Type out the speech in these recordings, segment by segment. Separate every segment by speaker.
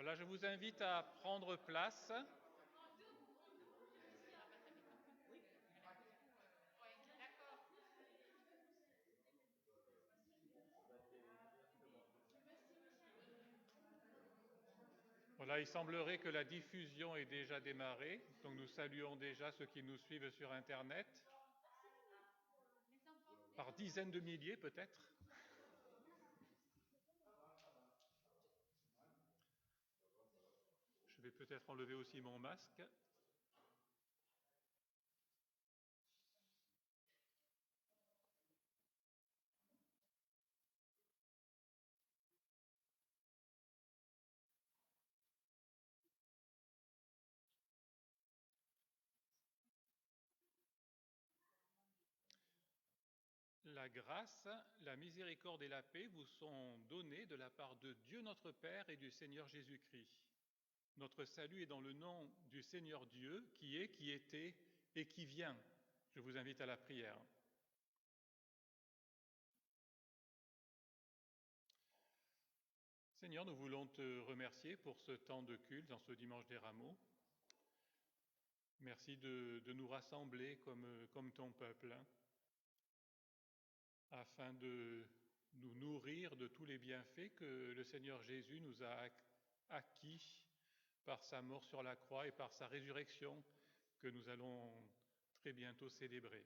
Speaker 1: Voilà, je vous invite à prendre place. Voilà, il semblerait que la diffusion ait déjà démarré, donc nous saluons déjà ceux qui nous suivent sur Internet, par dizaines de milliers peut-être. Je vais peut-être enlever aussi mon masque. La grâce, la miséricorde et la paix vous sont données de la part de Dieu notre Père et du Seigneur Jésus-Christ. Notre salut est dans le nom du Seigneur Dieu qui est, qui était et qui vient. Je vous invite à la prière. Seigneur, nous voulons te remercier pour ce temps de culte en ce dimanche des Rameaux. Merci de nous rassembler comme ton peuple, afin de nous nourrir de tous les bienfaits que le Seigneur Jésus nous a acquis par sa mort sur la croix et par sa résurrection que nous allons très bientôt célébrer.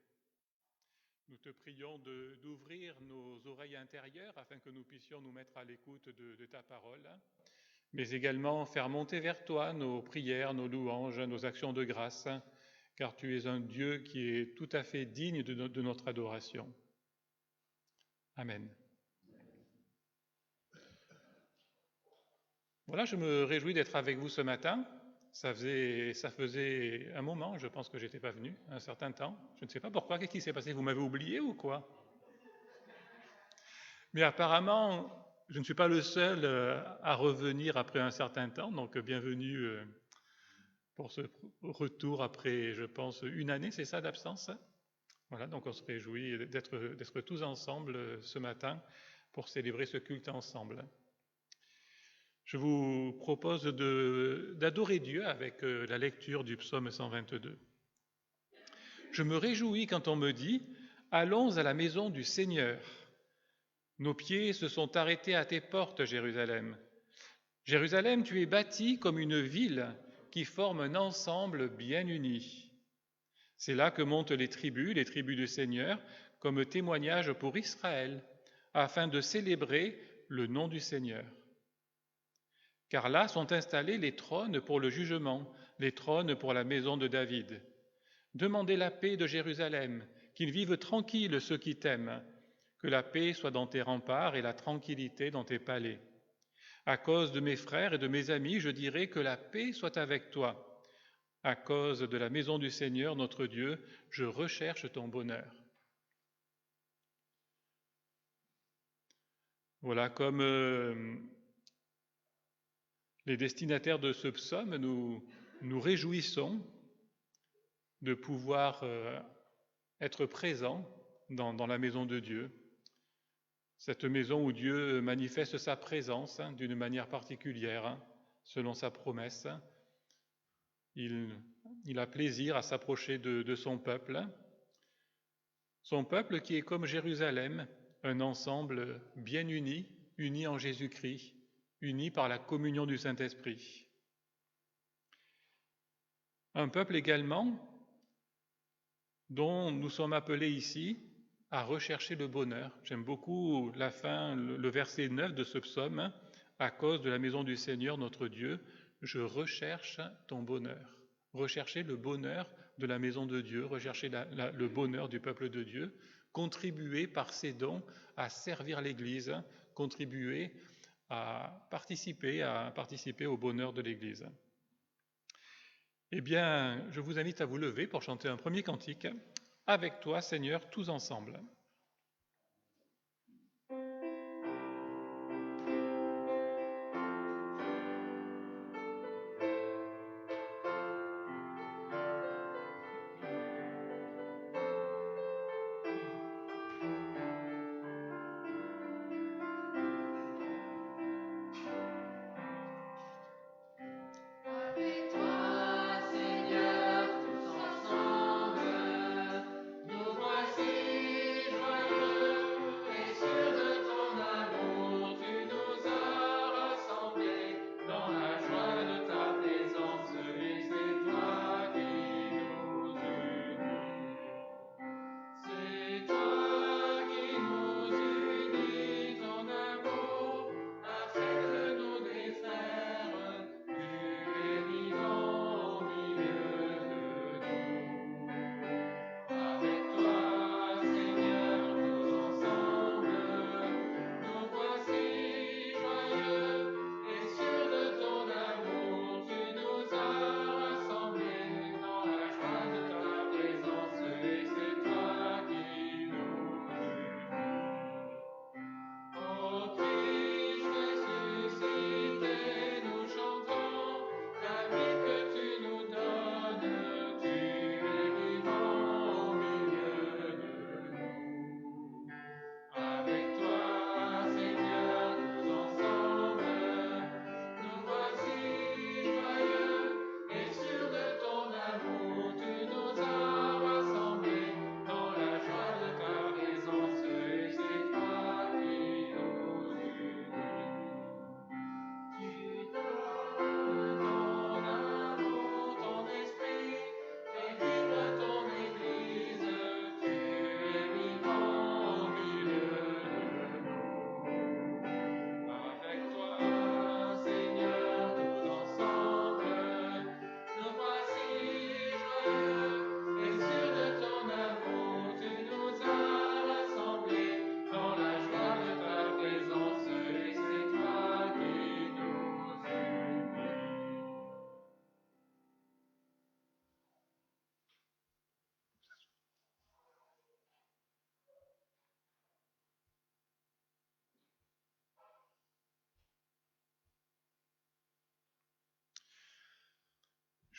Speaker 1: Nous te prions d'ouvrir nos oreilles intérieures afin que nous puissions nous mettre à l'écoute de ta parole, mais également faire monter vers toi nos prières, nos louanges, nos actions de grâce, car tu es un Dieu qui est tout à fait digne de notre adoration. Amen. Voilà, je me réjouis d'être avec vous ce matin. Ça faisait un moment, je pense que je n'étais pas venu, un certain temps. Je ne sais pas pourquoi, qu'est-ce qui s'est passé? Vous m'avez oublié ou quoi? Mais apparemment, je ne suis pas le seul à revenir après un certain temps, donc bienvenue pour ce retour après, je pense, une année, c'est ça, d'absence? Voilà, donc on se réjouit d'être tous ensemble ce matin pour célébrer ce culte ensemble. Je vous propose d'adorer Dieu avec la lecture du psaume 122. Je me réjouis quand on me dit « Allons à la maison du Seigneur ». Nos pieds se sont arrêtés à tes portes, Jérusalem. Jérusalem, tu es bâtie comme une ville qui forme un ensemble bien uni. C'est là que montent les tribus du Seigneur, comme témoignage pour Israël, afin de célébrer le nom du Seigneur. Car là sont installés les trônes pour le jugement, les trônes pour la maison de David. Demandez la paix de Jérusalem, qu'ils vivent tranquilles ceux qui t'aiment, que la paix soit dans tes remparts et la tranquillité dans tes palais. À cause de mes frères et de mes amis, je dirai que la paix soit avec toi. À cause de la maison du Seigneur, notre Dieu, je recherche ton bonheur. Voilà, comme les destinataires de ce psaume, nous réjouissons de pouvoir être présents dans la maison de Dieu, cette maison où Dieu manifeste sa présence d'une manière particulière, selon sa promesse. Il a plaisir à s'approcher de son peuple qui est comme Jérusalem, un ensemble bien uni, uni en Jésus-Christ, uni par la communion du Saint-Esprit. Un peuple également dont nous sommes appelés ici à rechercher le bonheur. J'aime beaucoup la fin, le verset 9 de ce psaume. À cause de la maison du Seigneur, notre Dieu, je recherche ton bonheur. Rechercher le bonheur de la maison de Dieu, rechercher le bonheur du peuple de Dieu, contribuer par ses dons à servir l'Église, contribuer à participer au bonheur de l'Église. Eh bien, je vous invite à vous lever pour chanter un premier cantique. Avec toi, Seigneur, tous ensemble.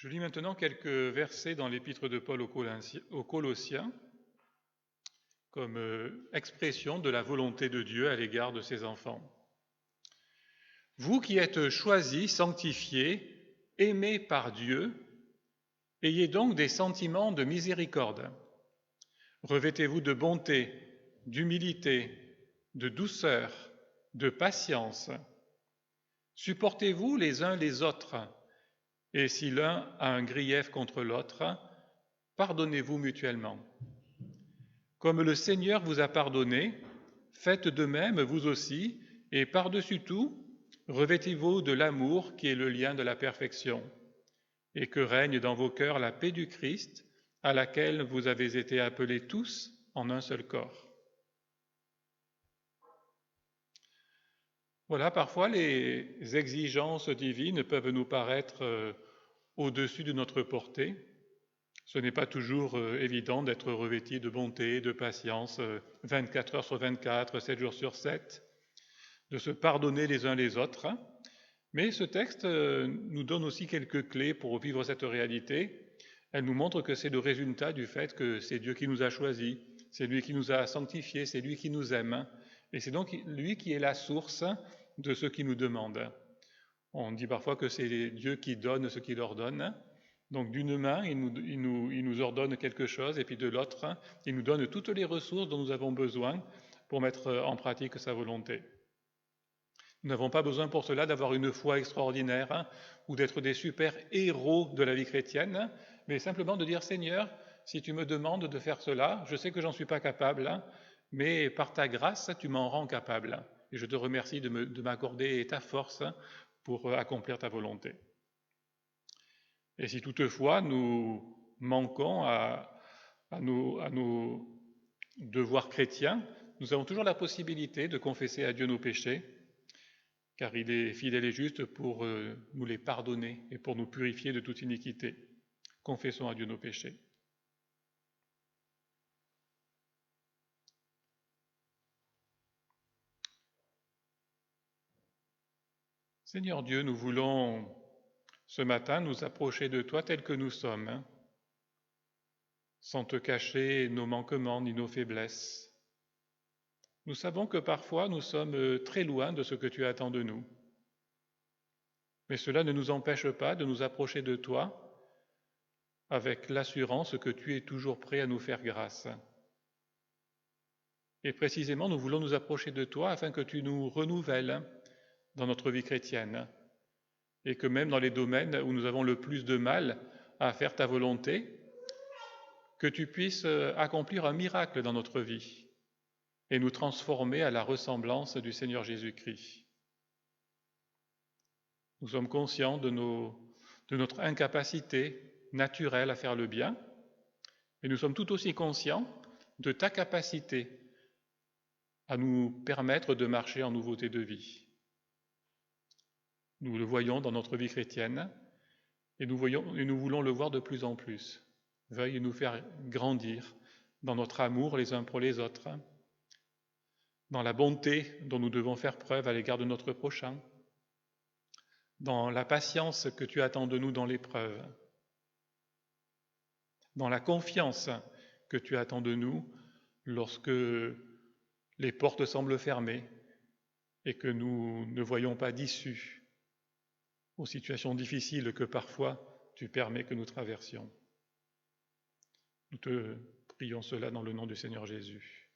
Speaker 1: Je lis maintenant quelques versets dans l'épître de Paul aux Colossiens comme expression de la volonté de Dieu à l'égard de ses enfants. Vous qui êtes choisis, sanctifiés, aimés par Dieu, ayez donc des sentiments de miséricorde. Revêtez-vous de bonté, d'humilité, de douceur, de patience. Supportez-vous les uns les autres, et si l'un a un grief contre l'autre, pardonnez-vous mutuellement. Comme le Seigneur vous a pardonné, faites de même vous aussi, et par-dessus tout, revêtez-vous de l'amour qui est le lien de la perfection, et que règne dans vos cœurs la paix du Christ, à laquelle vous avez été appelés tous en un seul corps. Voilà, parfois les exigences divines peuvent nous paraître au-dessus de notre portée. Ce n'est pas toujours évident d'être revêti de bonté, de patience, 24 heures sur 24, 7 jours sur 7, de se pardonner les uns les autres. Mais ce texte nous donne aussi quelques clés pour vivre cette réalité. Elle nous montre que c'est le résultat du fait que c'est Dieu qui nous a choisis, c'est lui qui nous a sanctifiés, c'est lui qui nous aime, et c'est donc lui qui est la source de ce qu'il nous demande. On dit parfois que c'est Dieu qui donne ce qu'il ordonne. Donc d'une main, il nous ordonne quelque chose, et puis de l'autre, il nous donne toutes les ressources dont nous avons besoin pour mettre en pratique sa volonté. Nous n'avons pas besoin pour cela d'avoir une foi extraordinaire ou d'être des super-héros de la vie chrétienne, mais simplement de dire « Seigneur, si tu me demandes de faire cela, je sais que j'en suis pas capable, mais par ta grâce, tu m'en rends capable. Et je te remercie de m'accorder ta force pour accomplir ta volonté. » Et si toutefois nous manquons à nos devoirs chrétiens, nous avons toujours la possibilité de confesser à Dieu nos péchés, car il est fidèle et juste pour nous les pardonner et pour nous purifier de toute iniquité. Confessons à Dieu nos péchés. Seigneur Dieu, nous voulons ce matin nous approcher de toi tel que nous sommes, sans te cacher nos manquements ni nos faiblesses. Nous savons que parfois nous sommes très loin de ce que tu attends de nous. Mais cela ne nous empêche pas de nous approcher de toi avec l'assurance que tu es toujours prêt à nous faire grâce. Et précisément, nous voulons nous approcher de toi afin que tu nous renouvelles dans notre vie chrétienne et que même dans les domaines où nous avons le plus de mal à faire ta volonté, que tu puisses accomplir un miracle dans notre vie et nous transformer à la ressemblance du Seigneur Jésus-Christ. Nous sommes conscients de notre incapacité naturelle à faire le bien, mais nous sommes tout aussi conscients de ta capacité à nous permettre de marcher en nouveauté de vie. Nous le voyons dans notre vie chrétienne et nous voulons le voir de plus en plus. Veuille nous faire grandir dans notre amour les uns pour les autres, dans la bonté dont nous devons faire preuve à l'égard de notre prochain, dans la patience que tu attends de nous dans l'épreuve, dans la confiance que tu attends de nous lorsque les portes semblent fermées et que nous ne voyons pas d'issue aux situations difficiles que parfois tu permets que nous traversions. Nous te prions cela dans le nom du Seigneur Jésus.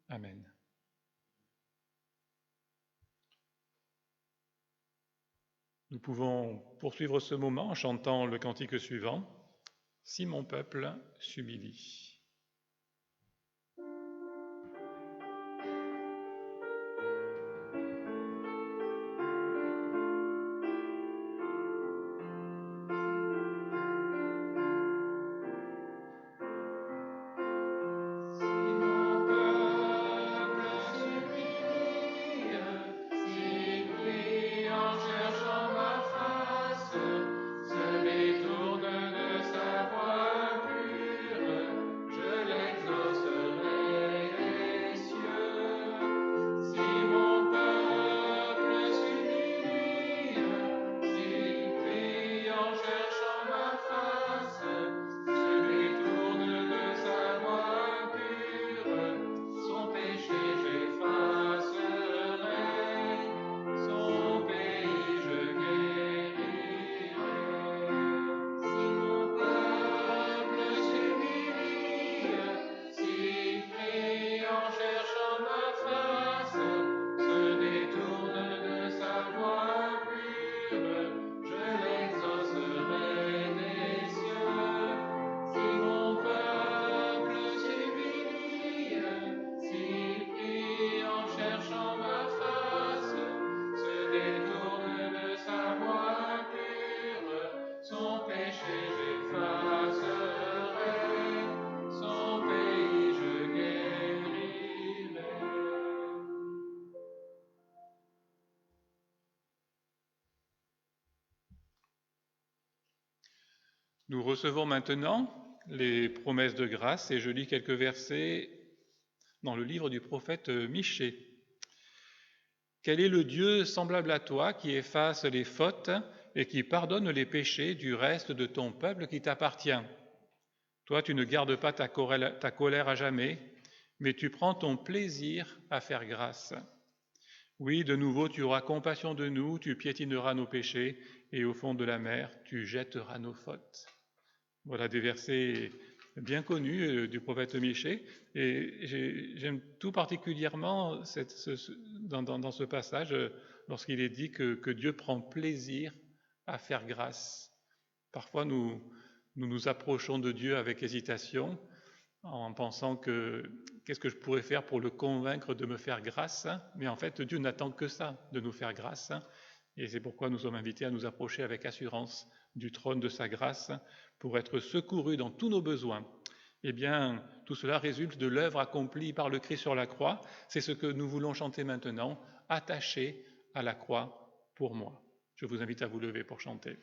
Speaker 1: Amen. Nous pouvons poursuivre ce moment en chantant le cantique suivant, « Si mon peuple s'humilie ». Nous recevons maintenant les promesses de grâce et je lis quelques versets dans le livre du prophète Michée. Quel est le Dieu semblable à toi qui efface les fautes et qui pardonne les péchés du reste de ton peuple qui t'appartient? Toi, tu ne gardes pas ta colère à jamais, mais tu prends ton plaisir à faire grâce. Oui, de nouveau, tu auras compassion de nous, tu piétineras nos péchés, et au fond de la mer, tu jetteras nos fautes. Voilà des versets bien connus du prophète Michée, et j'aime tout particulièrement dans ce passage, lorsqu'il est dit que Dieu prend plaisir à faire grâce. Parfois, nous nous approchons de Dieu avec hésitation, en pensant qu'est-ce que je pourrais faire pour le convaincre de me faire grâce, mais en fait Dieu n'attend que ça, de nous faire grâce, et c'est pourquoi nous sommes invités à nous approcher avec assurance du trône de sa grâce pour être secourus dans tous nos besoins. Eh bien, tout cela résulte de l'œuvre accomplie par le Christ sur la croix. C'est ce que nous voulons chanter maintenant, attaché à la croix pour moi. Je vous invite à vous lever pour chanter.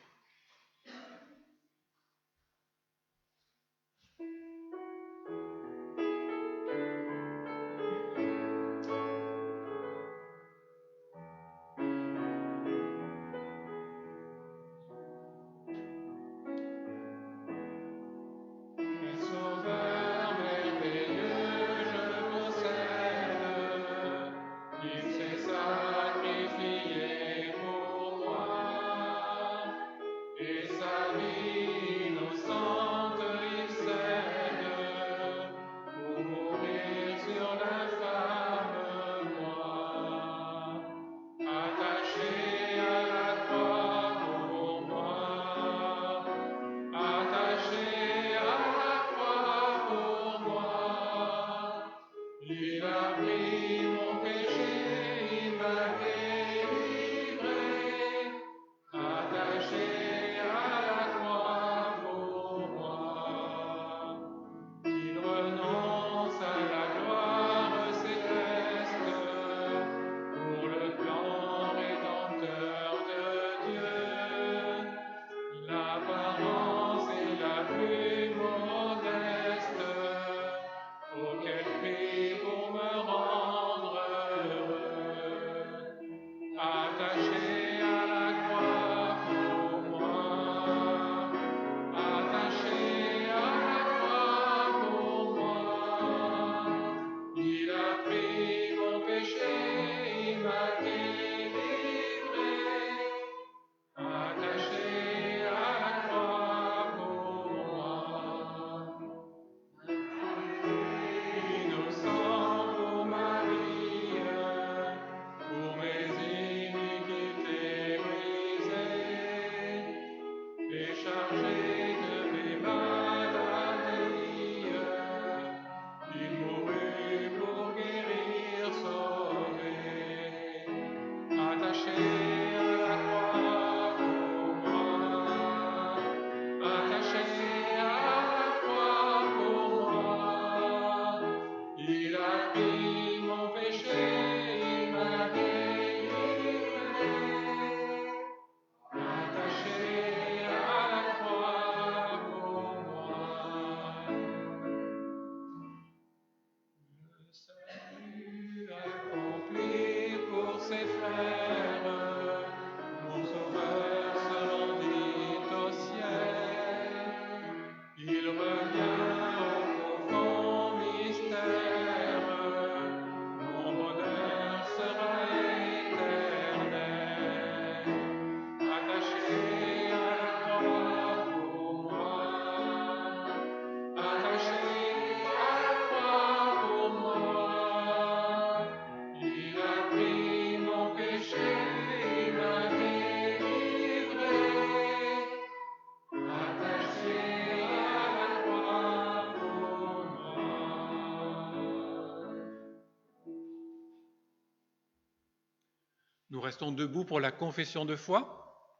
Speaker 1: Nous restons debout pour la confession de foi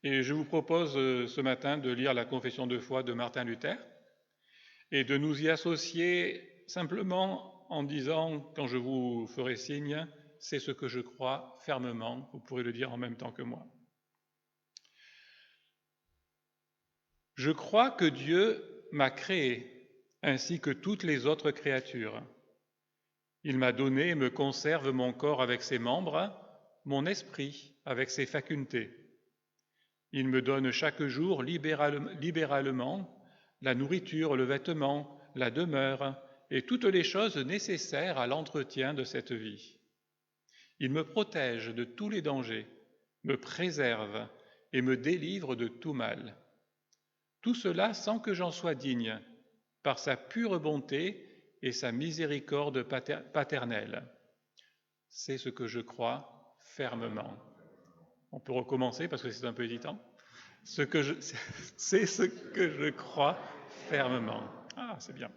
Speaker 1: et je vous propose ce matin de lire la confession de foi de Martin Luther et de nous y associer simplement en disant, quand je vous ferai signe, c'est ce que je crois fermement. Vous pourrez le dire en même temps que moi. Je crois que Dieu m'a créé, ainsi que toutes les autres créatures. Il m'a donné et me conserve mon corps avec ses membres, mon esprit avec ses facultés. Il me donne chaque jour libéralement la nourriture, le vêtement, la demeure et toutes les choses nécessaires à l'entretien de cette vie. Il me protège de tous les dangers, me préserve et me délivre de tout mal. Tout cela sans que j'en sois digne, par sa pure bonté et sa miséricorde paternelle. C'est ce que je crois fermement. On peut recommencer parce que c'est un peu hésitant. C'est ce que je crois fermement. Ah, c'est bien.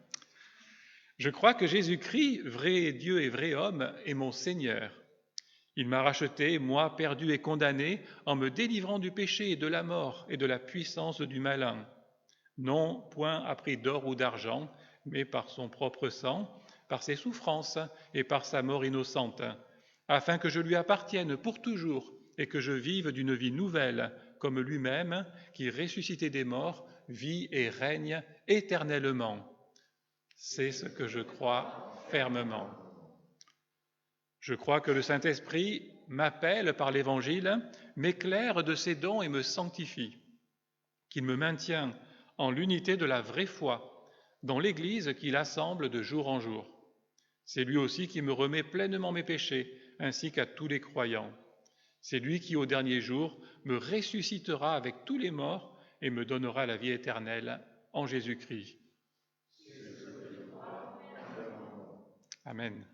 Speaker 1: Je crois que Jésus-Christ, vrai Dieu et vrai homme, est mon Seigneur. Il m'a racheté, moi perdu et condamné, en me délivrant du péché et de la mort et de la puissance du malin. Non point à prix d'or ou d'argent, mais par son propre sang, par ses souffrances et par sa mort innocente, afin que je lui appartienne pour toujours et que je vive d'une vie nouvelle, comme lui-même, qui, ressuscité des morts, vit et règne éternellement. C'est ce que je crois fermement. Je crois que le Saint-Esprit m'appelle par l'Évangile, m'éclaire de ses dons et me sanctifie, qu'il me maintient en l'unité de la vraie foi, dans l'Église qu'il assemble de jour en jour. C'est lui aussi qui me remet pleinement mes péchés, ainsi qu'à tous les croyants. C'est lui qui, au dernier jour, me ressuscitera avec tous les morts et me donnera la vie éternelle en Jésus-Christ. Amen.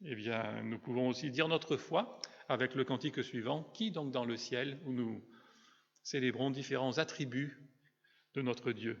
Speaker 1: Eh bien, nous pouvons aussi dire notre foi avec le cantique suivant, Qui donc dans le ciel, où nous célébrons différents attributs de notre Dieu.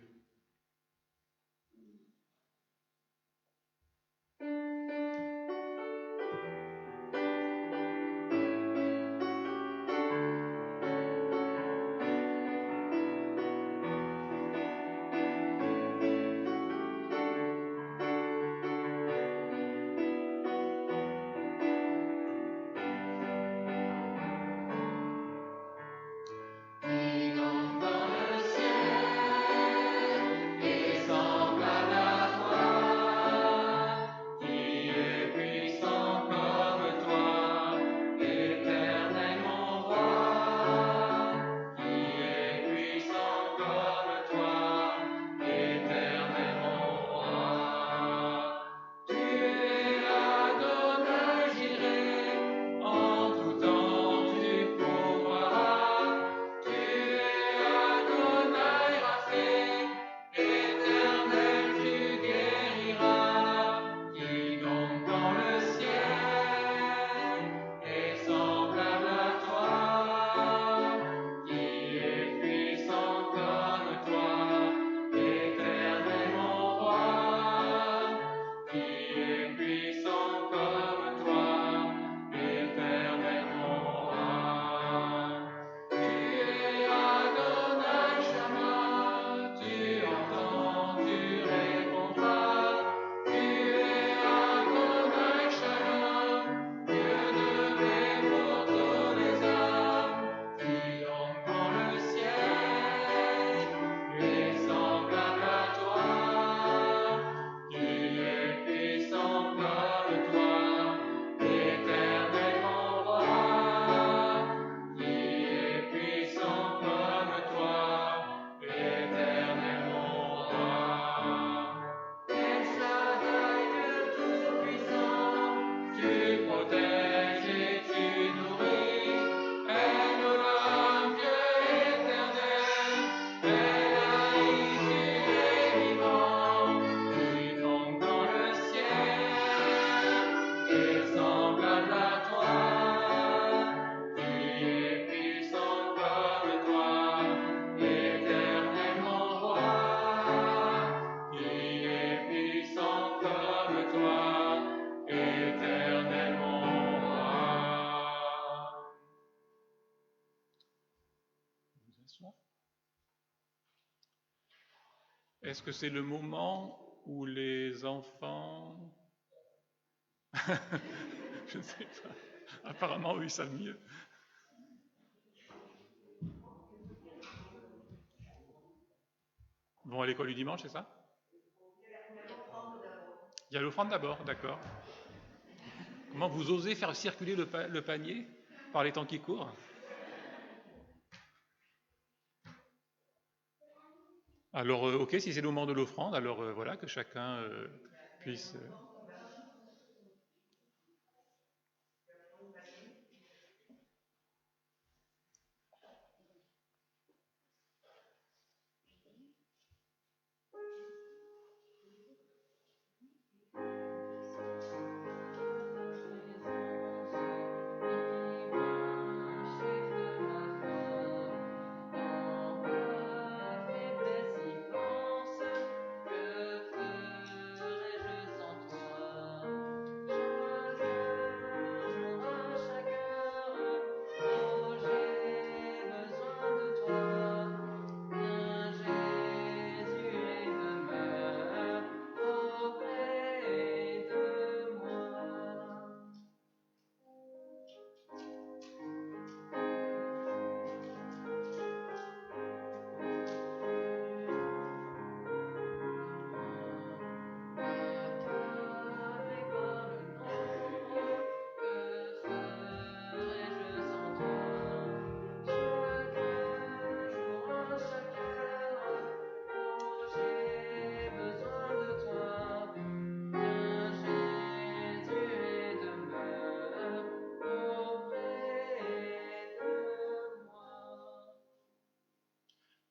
Speaker 1: Est-ce que c'est le moment où les enfants... Je ne sais pas. Apparemment, oui, ça mieux. vont à l'école du dimanche, c'est ça? Il y a l'offrande d'abord, d'accord. Comment vous osez faire circuler le panier par les temps qui courent? Alors, ok, si c'est le moment de l'offrande, alors voilà, que chacun puisse...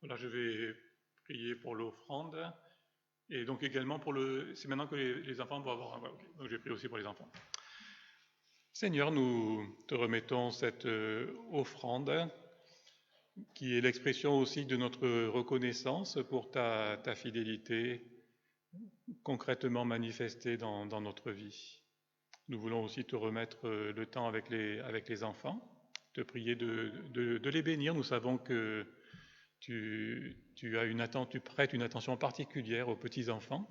Speaker 1: Voilà, je vais prier pour l'offrande et donc également pour le... C'est maintenant que les enfants vont avoir... Ouais, okay. Donc je vais prier aussi pour les enfants. Seigneur, nous te remettons cette offrande qui est l'expression aussi de notre reconnaissance pour ta fidélité concrètement manifestée dans notre vie. Nous voulons aussi te remettre le temps avec les enfants, te prier de les bénir. Nous savons que tu prêtes une attention particulière aux petits-enfants.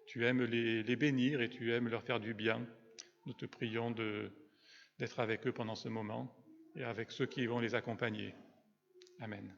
Speaker 1: Tu aimes les bénir et tu aimes leur faire du bien. Nous te prions d'être avec eux pendant ce moment et avec ceux qui vont les accompagner. Amen.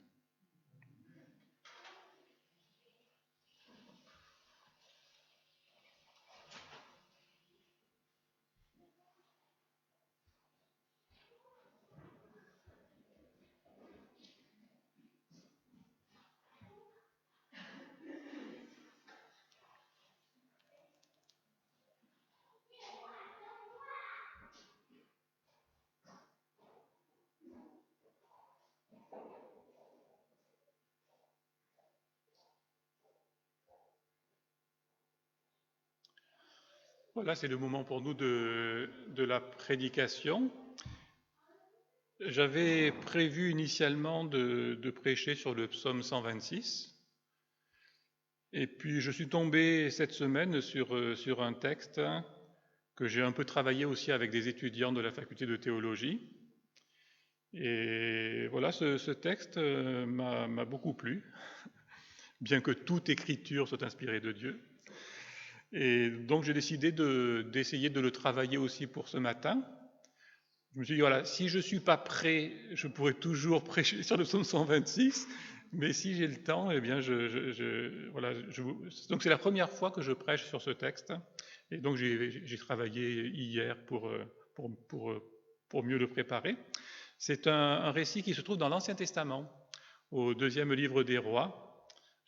Speaker 1: Voilà, c'est le moment pour nous de la prédication. J'avais prévu initialement de prêcher sur le psaume 126. Et puis je suis tombé cette semaine sur un texte que j'ai un peu travaillé aussi avec des étudiants de la faculté de théologie. Et voilà, ce texte m'a beaucoup plu, bien que toute écriture soit inspirée de Dieu. Et donc j'ai décidé d'essayer de le travailler aussi pour ce matin. Je me suis dit, voilà, si je ne suis pas prêt, je pourrais toujours prêcher sur le psaume 126, mais si j'ai le temps, eh bien, donc c'est la première fois que je prêche sur ce texte, et donc j'ai travaillé hier pour mieux le préparer. C'est un récit qui se trouve dans l'Ancien Testament, au 2e livre des Rois.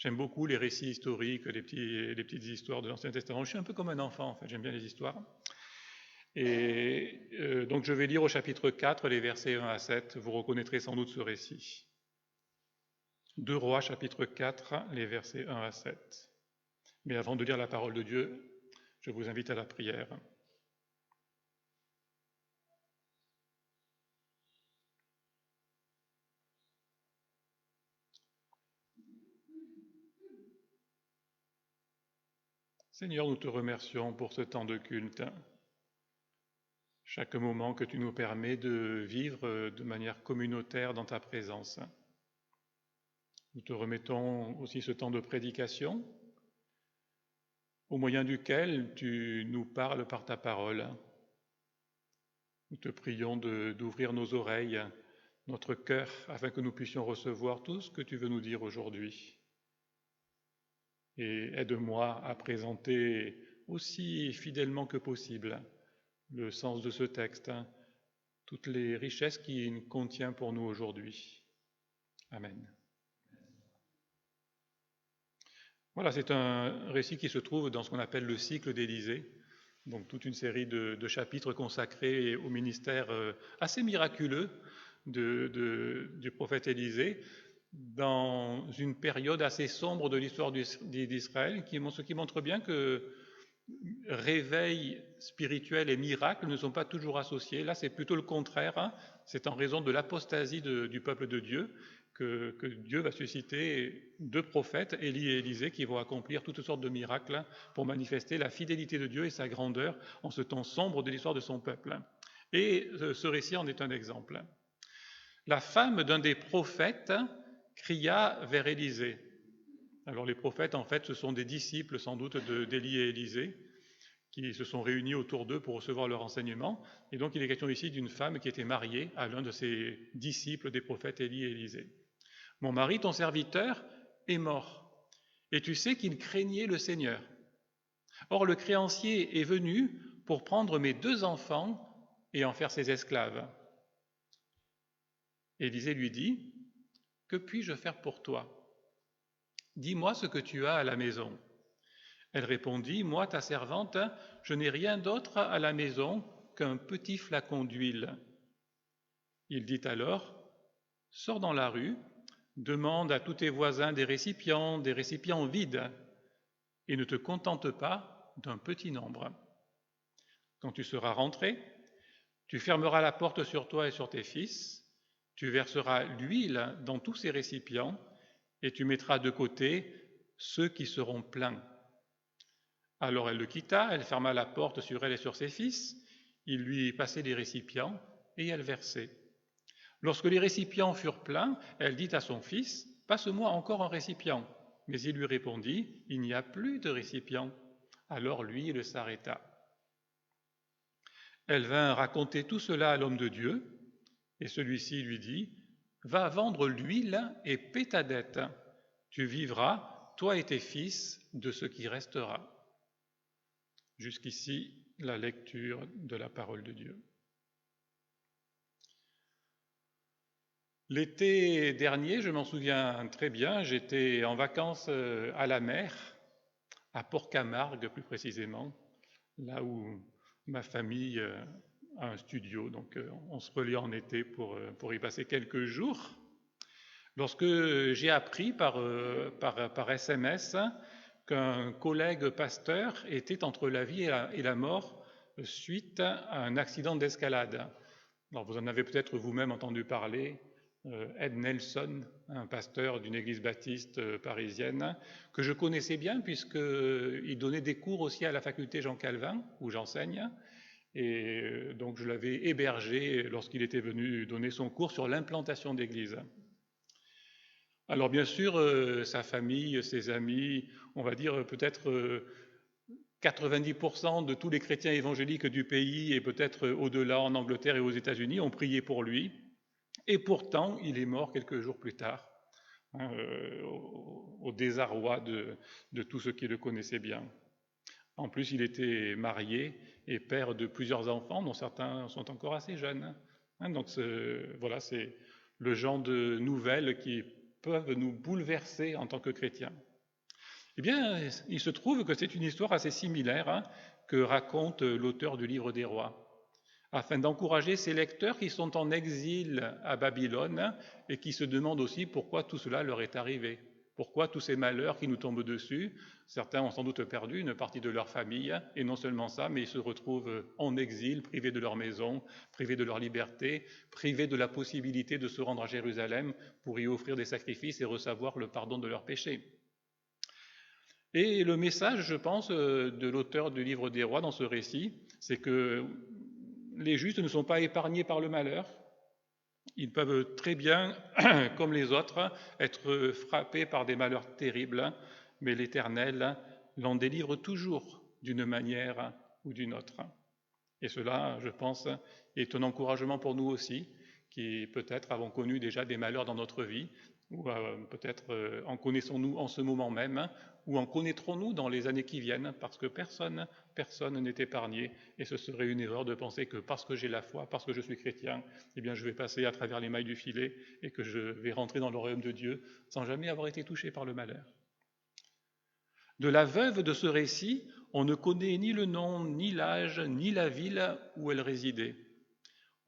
Speaker 1: J'aime beaucoup les récits historiques, les petites histoires de l'Ancien Testament. Je suis un peu comme un enfant, en fait, j'aime bien les histoires. Et donc je vais lire au chapitre 4, les versets 1 à 7. Vous reconnaîtrez sans doute ce récit. 2 Rois, chapitre 4, les versets 1 à 7. Mais avant de lire la parole de Dieu, je vous invite à la prière. Seigneur, nous te remercions pour ce temps de culte, chaque moment que tu nous permets de vivre de manière communautaire dans ta présence. Nous te remettons aussi ce temps de prédication, au moyen duquel tu nous parles par ta parole. Nous te prions d'ouvrir nos oreilles, notre cœur, afin que nous puissions recevoir tout ce que tu veux nous dire aujourd'hui. et aide-moi à présenter aussi fidèlement que possible le sens de ce texte, toutes les richesses qu'il contient pour nous aujourd'hui. Amen. Voilà, c'est un récit qui se trouve dans ce qu'on appelle le cycle d'Élisée, donc toute une série de chapitres consacrés au ministère assez miraculeux du prophète Élisée, dans une période assez sombre de l'histoire d'Israël, ce qui montre bien que réveil spirituel et miracle ne sont pas toujours associés. Là, c'est plutôt le contraire, hein. C'est en raison de l'apostasie du peuple de Dieu que Dieu va susciter deux prophètes, Élie et Élisée, qui vont accomplir toutes sortes de miracles pour manifester la fidélité de Dieu et sa grandeur en ce temps sombre de l'histoire de son peuple. Et ce récit en est un exemple. La femme d'un des prophètes cria vers Élisée. Alors les prophètes, en fait, ce sont des disciples sans doute d'Élie et Élisée qui se sont réunis autour d'eux pour recevoir leur enseignement. Et donc il est question ici d'une femme qui était mariée à l'un de ces disciples des prophètes Élie et Élisée. « Mon mari, ton serviteur, est mort, et tu sais qu'il craignait le Seigneur. Or le créancier est venu pour prendre mes 2 enfants et en faire ses esclaves. » Élisée lui dit, « Que puis-je faire pour toi ? Dis-moi ce que tu as à la maison. » Elle répondit, « Moi, ta servante, je n'ai rien d'autre à la maison qu'un petit flacon d'huile. » Il dit alors, « Sors dans la rue, demande à tous tes voisins des récipients vides, et ne te contente pas d'un petit nombre. Quand tu seras rentré, tu fermeras la porte sur toi et sur tes fils, tu verseras l'huile dans tous ces récipients, et tu mettras de côté ceux qui seront pleins. » Alors elle le quitta, elle ferma la porte sur elle et sur ses fils, il lui passait les récipients, et elle versait. Lorsque les récipients furent pleins, elle dit à son fils, « Passe-moi encore un récipient. » Mais il lui répondit, « Il n'y a plus de récipient. » Alors l'huile s'arrêta. Elle vint raconter tout cela à l'homme de Dieu, et celui-ci lui dit, « Va vendre l'huile et paie ta dette. Tu vivras, toi et tes fils, de ce qui restera. » Jusqu'ici, la lecture de la parole de Dieu. L'été dernier, je m'en souviens très bien, j'étais en vacances à la mer, à Port-Camargue plus précisément, là où ma famille a un studio, donc on se relie en été pour y passer quelques jours. Lorsque j'ai appris par SMS qu'un collègue pasteur était entre la vie et la mort suite à un accident d'escalade. Alors vous en avez peut-être vous-même entendu parler, Ed Nelson, un pasteur d'une église baptiste parisienne, que je connaissais bien puisqu'il donnait des cours aussi à la faculté Jean Calvin, où j'enseigne, et donc je l'avais hébergé lorsqu'il était venu donner son cours sur l'implantation d'églises. Alors bien sûr, sa famille, ses amis, on va dire peut-être 90% de tous les chrétiens évangéliques du pays et peut-être au-delà en Angleterre et aux États-Unis ont prié pour lui. Et pourtant, il est mort quelques jours plus tard, au désarroi de tous ceux qui le connaissaient bien. En plus, il était marié et père de plusieurs enfants, dont certains sont encore assez jeunes. Donc voilà, c'est le genre de nouvelles qui peuvent nous bouleverser en tant que chrétiens. Eh bien, il se trouve que c'est une histoire assez similaire que raconte l'auteur du Livre des Rois, afin d'encourager ses lecteurs qui sont en exil à Babylone et qui se demandent aussi pourquoi tout cela leur est arrivé, pourquoi tous ces malheurs qui nous tombent dessus. Certains ont sans doute perdu une partie de leur famille, et non seulement ça, mais ils se retrouvent en exil, privés de leur maison, privés de leur liberté, privés de la possibilité de se rendre à Jérusalem pour y offrir des sacrifices et recevoir le pardon de leurs péchés. Et le message, je pense, de l'auteur du Livre des Rois dans ce récit, c'est que les justes ne sont pas épargnés par le malheur. Ils peuvent très bien, comme les autres, être frappés par des malheurs terribles, mais l'Éternel l'en délivre toujours d'une manière ou d'une autre. Et cela, je pense, est un encouragement pour nous aussi, qui peut-être avons connu déjà des malheurs dans notre vie, Ou peut-être en connaissons-nous en ce moment même, ou en connaîtrons-nous dans les années qui viennent, parce que personne n'est épargné, et ce serait une erreur de penser que parce que j'ai la foi, parce que je suis chrétien, eh bien je vais passer à travers les mailles du filet et que je vais rentrer dans le royaume de Dieu sans jamais avoir été touché par le malheur. De la veuve de ce récit, on ne connaît ni le nom, ni l'âge, ni la ville où elle résidait.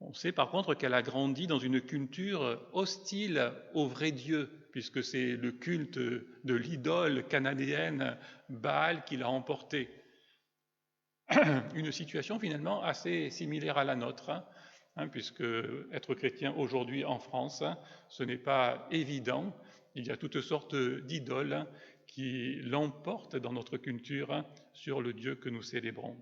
Speaker 1: On sait par contre qu'elle a grandi dans une culture hostile au vrai Dieu, puisque c'est le culte de l'idole cananéenne Baal qui l'a emporté. Une situation finalement assez similaire à la nôtre, puisque être chrétien aujourd'hui en France, ce n'est pas évident. Il y a toutes sortes d'idoles qui l'emportent dans notre culture sur le Dieu que nous célébrons.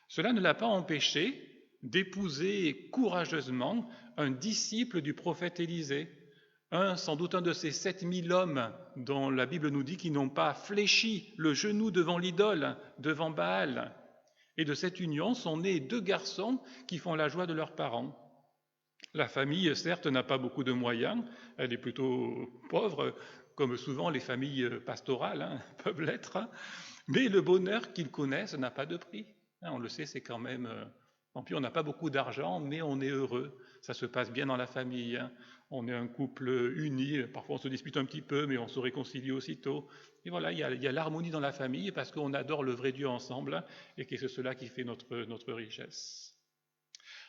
Speaker 1: Cela ne l'a pas empêché d'épouser courageusement un disciple du prophète Élisée, sans doute un de ces 7000 hommes dont la Bible nous dit qu'ils n'ont pas fléchi le genou devant l'idole, devant Baal. Et de cette union sont nés 2 garçons qui font la joie de leurs parents. La famille, certes, n'a pas beaucoup de moyens, elle est plutôt pauvre, comme souvent les familles pastorales peuvent l'être, mais le bonheur qu'ils connaissent n'a pas de prix. On le sait, c'est quand même... En plus, on n'a pas beaucoup d'argent, mais on est heureux. Ça se passe bien dans la famille. On est un couple uni. Parfois, on se dispute un petit peu, mais on se réconcilie aussitôt. Et voilà, il y a l'harmonie dans la famille parce qu'on adore le vrai Dieu ensemble et que c'est cela qui fait notre richesse.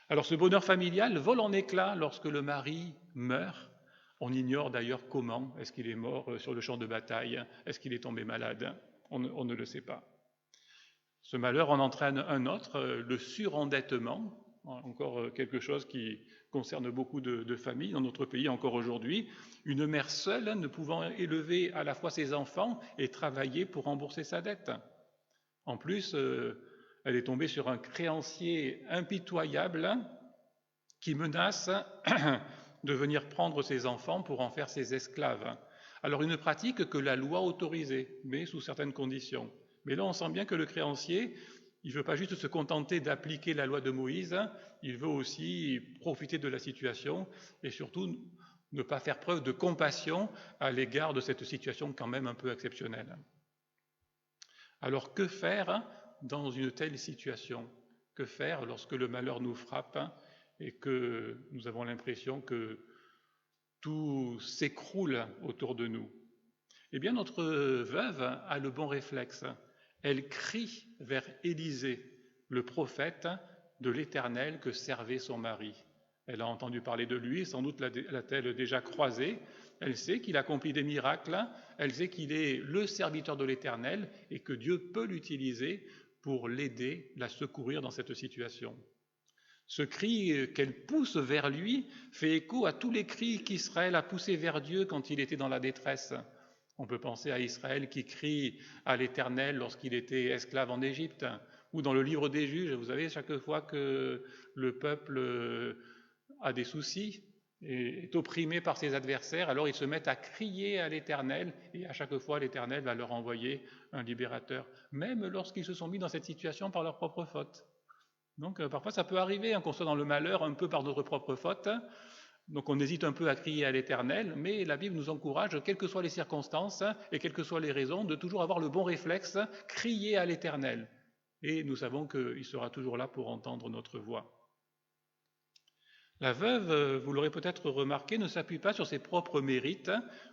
Speaker 1: Alors, ce bonheur familial vole en éclats lorsque le mari meurt. On ignore d'ailleurs comment. Est-ce qu'il est mort sur le champ de bataille? Est-ce qu'il est tombé malade? On ne le sait pas. Ce malheur en entraîne un autre, le surendettement, encore quelque chose qui concerne beaucoup de familles dans notre pays encore aujourd'hui. Une mère seule ne pouvant élever à la fois ses enfants et travailler pour rembourser sa dette. En plus, elle est tombée sur un créancier impitoyable qui menace de venir prendre ses enfants pour en faire ses esclaves. Alors une pratique que la loi autorisait, mais sous certaines conditions. Mais là, on sent bien que le créancier, il ne veut pas juste se contenter d'appliquer la loi de Moïse, il veut aussi profiter de la situation et surtout ne pas faire preuve de compassion à l'égard de cette situation quand même un peu exceptionnelle. Alors que faire dans une telle situation? Que faire lorsque le malheur nous frappe et que nous avons l'impression que tout s'écroule autour de nous? Eh bien, notre veuve a le bon réflexe. Elle crie vers Élisée, le prophète de l'Éternel que servait son mari. Elle a entendu parler de lui, sans doute l'a-t-elle déjà croisé. Elle sait qu'il accomplit des miracles, elle sait qu'il est le serviteur de l'Éternel et que Dieu peut l'utiliser pour l'aider, la secourir dans cette situation. Ce cri qu'elle pousse vers lui fait écho à tous les cris qu'Israël a poussés vers Dieu quand il était dans la détresse. On peut penser à Israël qui crie à l'Éternel lorsqu'il était esclave en Égypte, ou dans le livre des Juges, vous savez, chaque fois que le peuple a des soucis et est opprimé par ses adversaires, alors ils se mettent à crier à l'Éternel, et à chaque fois l'Éternel va leur envoyer un libérateur, même lorsqu'ils se sont mis dans cette situation par leur propre faute. Donc parfois ça peut arriver qu'on soit dans le malheur un peu par notre propre faute. Donc on hésite un peu à crier à l'Éternel, mais la Bible nous encourage, quelles que soient les circonstances et quelles que soient les raisons, de toujours avoir le bon réflexe, crier à l'Éternel. Et nous savons qu'il sera toujours là pour entendre notre voix. La veuve, vous l'aurez peut-être remarqué, ne s'appuie pas sur ses propres mérites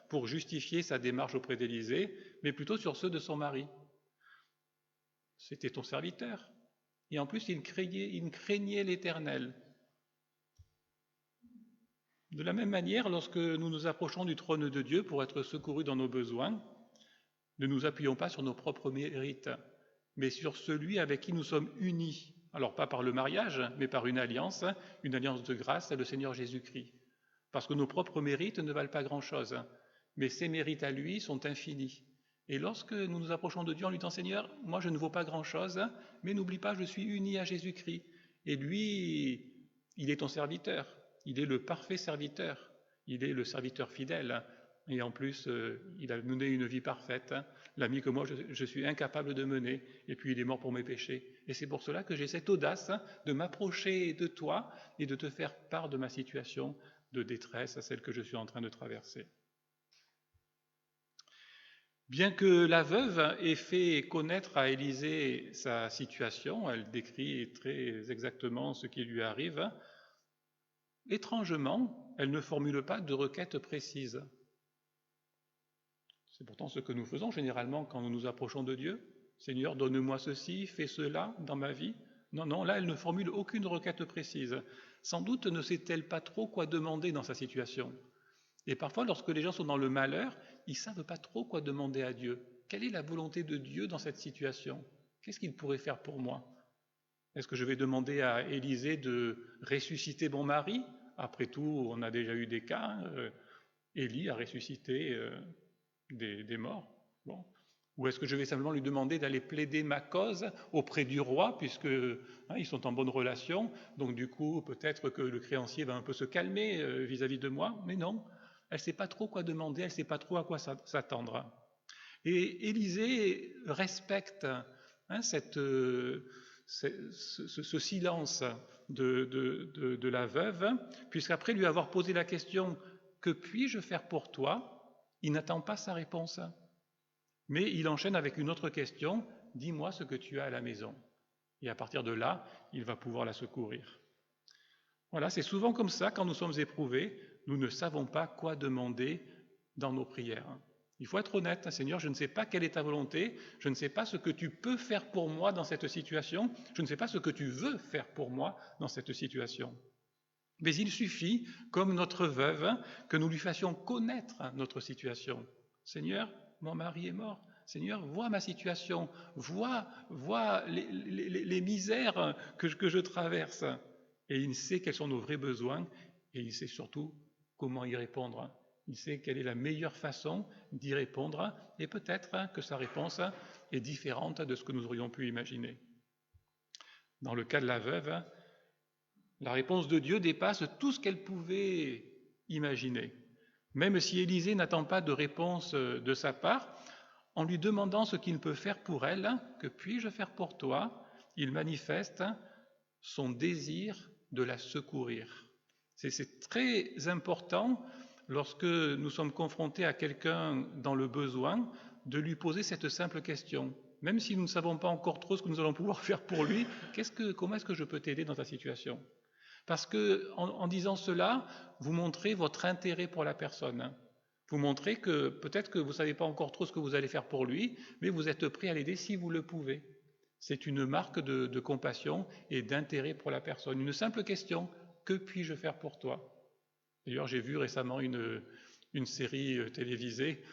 Speaker 1: pour justifier sa démarche auprès d'Élisée, mais plutôt sur ceux de son mari. C'était ton serviteur. Et en plus, il craignait l'Éternel. De la même manière, lorsque nous nous approchons du trône de Dieu pour être secourus dans nos besoins, ne nous appuyons pas sur nos propres mérites, mais sur celui avec qui nous sommes unis. Alors pas par le mariage, mais par une alliance de grâce, c'est le Seigneur Jésus-Christ. Parce que nos propres mérites ne valent pas grand-chose, mais ses mérites à lui sont infinis. Et lorsque nous nous approchons de Dieu en lui disant « Seigneur, moi je ne vaux pas grand-chose, mais n'oublie pas, je suis uni à Jésus-Christ. » Et lui, il est ton serviteur. Il est le parfait serviteur, il est le serviteur fidèle, et en plus, il a mené une vie parfaite, la vie que moi je suis incapable de mener, et puis il est mort pour mes péchés. Et c'est pour cela que j'ai cette audace de m'approcher de toi et de te faire part de ma situation de détresse, celle que je suis en train de traverser. Bien que la veuve ait fait connaître à Élisée sa situation, elle décrit très exactement ce qui lui arrive, étrangement, elle ne formule pas de requête précise. C'est pourtant ce que nous faisons généralement quand nous nous approchons de Dieu. Seigneur, donne-moi ceci, fais cela dans ma vie. Non, non, là, elle ne formule aucune requête précise. Sans doute ne sait-elle pas trop quoi demander dans sa situation. Et parfois, lorsque les gens sont dans le malheur, ils ne savent pas trop quoi demander à Dieu. Quelle est la volonté de Dieu dans cette situation? Qu'est-ce qu'il pourrait faire pour moi? Est-ce que je vais demander à Élisée de ressusciter mon mari? Après tout, on a déjà eu des cas. Élie a ressuscité des morts. Bon. Ou est-ce que je vais simplement lui demander d'aller plaider ma cause auprès du roi, puisque ils sont en bonne relation, donc du coup, peut-être que le créancier va un peu se calmer vis-à-vis de moi, mais non, elle ne sait pas trop quoi demander, elle ne sait pas trop à quoi s'attendre. Et Élisée respecte ce silence de la veuve, puisqu'après lui avoir posé la question « Que puis-je faire pour toi ?», il n'attend pas sa réponse, mais il enchaîne avec une autre question « Dis-moi ce que tu as à la maison ». Et à partir de là, il va pouvoir la secourir. Voilà, c'est souvent comme ça, quand nous sommes éprouvés, nous ne savons pas quoi demander dans nos prières. Il faut être honnête, Seigneur, je ne sais pas quelle est ta volonté, je ne sais pas ce que tu peux faire pour moi dans cette situation, je ne sais pas ce que tu veux faire pour moi dans cette situation. Mais il suffit, comme notre veuve, que nous lui fassions connaître notre situation. Seigneur, mon mari est mort. Seigneur, vois ma situation, vois les misères que je traverse. Et il sait quels sont nos vrais besoins et il sait surtout comment y répondre. Il sait quelle est la meilleure façon d'y répondre et peut-être que sa réponse est différente de ce que nous aurions pu imaginer. Dans le cas de la veuve, la réponse de Dieu dépasse tout ce qu'elle pouvait imaginer. Même si Élisée n'attend pas de réponse de sa part, en lui demandant ce qu'il peut faire pour elle, que puis-je faire pour toi, il manifeste son désir de la secourir. C'est très important lorsque nous sommes confrontés à quelqu'un dans le besoin de lui poser cette simple question. Même si nous ne savons pas encore trop ce que nous allons pouvoir faire pour lui, comment est-ce que je peux t'aider dans ta situation? Parce que en disant cela, vous montrez votre intérêt pour la personne. Vous montrez que peut-être que vous ne savez pas encore trop ce que vous allez faire pour lui, mais vous êtes prêt à l'aider si vous le pouvez. C'est une marque de compassion et d'intérêt pour la personne. Une simple question, que puis-je faire pour toi? D'ailleurs, j'ai vu récemment une série télévisée